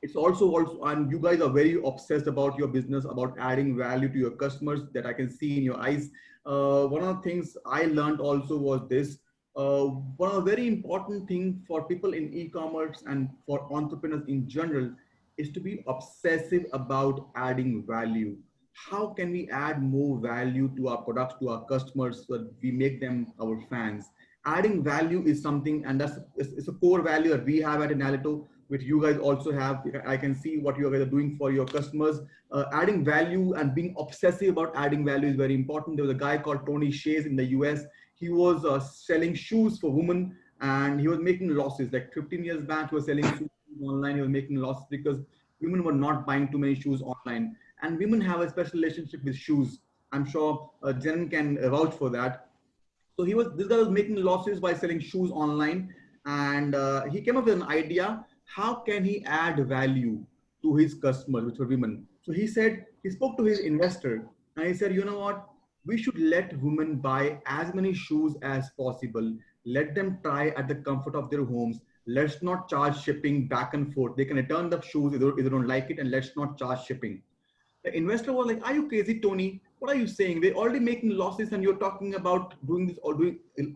[SPEAKER 1] It's also, and you guys are very obsessed about your business, about adding value to your customers, that I can see in your eyes. One of the things I learned also was this: one of the very important thing for people in e-commerce and for entrepreneurs in general is to be obsessive about adding value. How can we add more value to our products, to our customers, so that we make them our fans? Adding value is something, and it's a core value that we have at Enalito, which you guys also have. I can see what you guys are doing for your customers. Adding value and being obsessive about adding value is very important. There was a guy called Tony Shays in the US. He was selling shoes for women, and he was making losses. Like 15 years back, he was selling shoes online. He was making losses because women were not buying too many shoes online. And women have a special relationship with shoes. I'm sure Jen can vouch for that. So this guy was making losses by selling shoes online, and he came up with an idea. How can he add value to his customers, which were women? So he spoke to his investor, and he said, you know what? We should let women buy as many shoes as possible. Let them try at the comfort of their homes. Let's not charge shipping back and forth. They can return the shoes if they don't like it, and let's not charge shipping. The investor was like, are you crazy, Tony? What are you saying? They're already making losses, and you're talking about doing this, or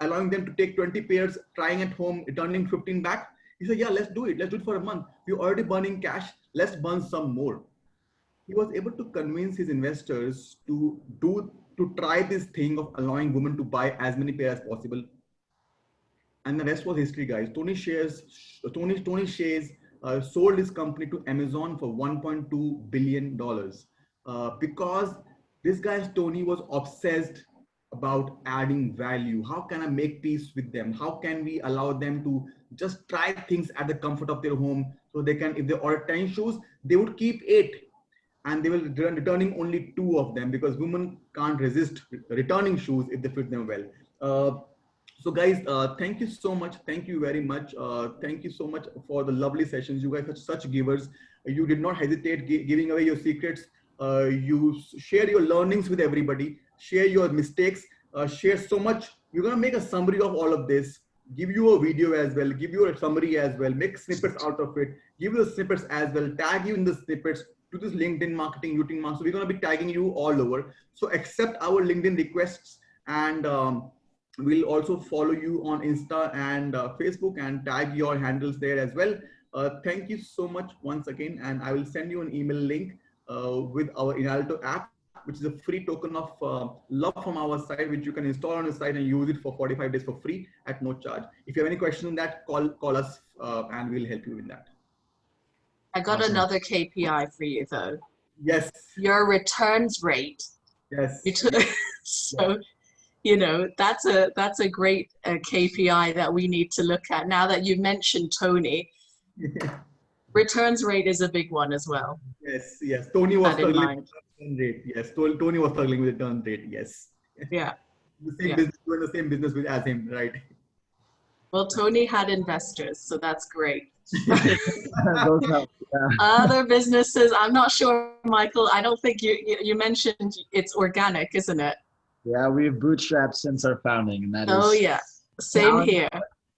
[SPEAKER 1] allowing them to take 20 pairs, trying at home, returning 15 back. He said, yeah, let's do it. Let's do it for a month. We're already burning cash. Let's burn some more. He was able to convince his investors to try this thing of allowing women to buy as many pairs as possible. And the rest was history, guys. Tony Shays sold his company to Amazon for $1.2 billion because this guy, Tony, was obsessed about adding value. How can I make peace with them? How can we allow them to just try things at the comfort of their home, so they can, if they order 10 shoes, they would keep 8, and they will returning only 2 of them, because women can't resist returning shoes if they fit them well. So guys, thank you so much. Thank you very much. Thank you so much for the lovely sessions. You guys are such givers. You did not hesitate giving away your secrets. You share your learnings with everybody. Share your mistakes. Share so much. We're going to make a summary of all of this. Give you a video as well. Give you a summary as well. Make snippets out of it. Give you the snippets as well. Tag you in the snippets to this LinkedIn marketing, routing marketing. So we're going to be tagging you all over. So accept our LinkedIn requests, and we'll also follow you on Insta and Facebook, and tag your handles there as well. Thank you so much once again, and I will send you an email link with our Enalito app, which is a free token of love from our side, which you can install on the site and use it for 45 days for free at no charge. If you have any questions on that, call us and we'll help you in that.
[SPEAKER 2] I got another KPI for you though.
[SPEAKER 1] Yes.
[SPEAKER 2] Your returns rate.
[SPEAKER 1] Yes.
[SPEAKER 2] So, you know, that's a great KPI that we need to look at. Now that you mentioned Tony, returns rate is a big one as well.
[SPEAKER 1] Yes, yes. Tony was struggling with return rate. Yes, Tony was struggling with return rate. Yes.
[SPEAKER 2] Yeah.
[SPEAKER 1] Doing the same business with as him, right?
[SPEAKER 2] Well, Tony had investors, so that's great.
[SPEAKER 3] Those help. Yeah.
[SPEAKER 2] Other businesses, I'm not sure, Michael. I don't think you mentioned it's organic, isn't it?
[SPEAKER 3] Yeah, we've bootstrapped since our founding, and that is.
[SPEAKER 2] Oh yeah, same here.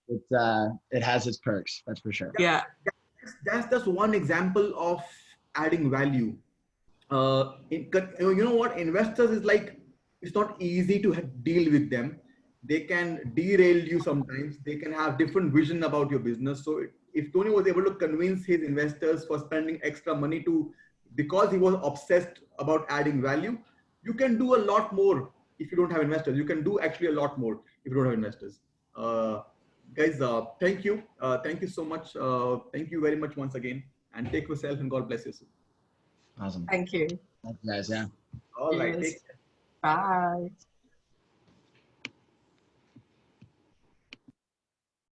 [SPEAKER 3] It has its perks, that's for sure.
[SPEAKER 2] Yeah.
[SPEAKER 1] That's just one example of adding value. You know what? Investors is like, it's not easy to deal with them. They can derail you sometimes. They can have different vision about your business. So if Tony was able to convince his investors for spending extra money because he was obsessed about adding value, you can do a lot more if you don't have investors. You can do actually a lot more if you don't have investors. Guys, thank you. Thank you so much. Thank you very much once again. And take yourself and God bless you.
[SPEAKER 3] Awesome.
[SPEAKER 2] Thank you.
[SPEAKER 3] Thank you guys. Yeah.
[SPEAKER 1] All right.
[SPEAKER 2] Cheers.
[SPEAKER 1] Take care.
[SPEAKER 2] Bye.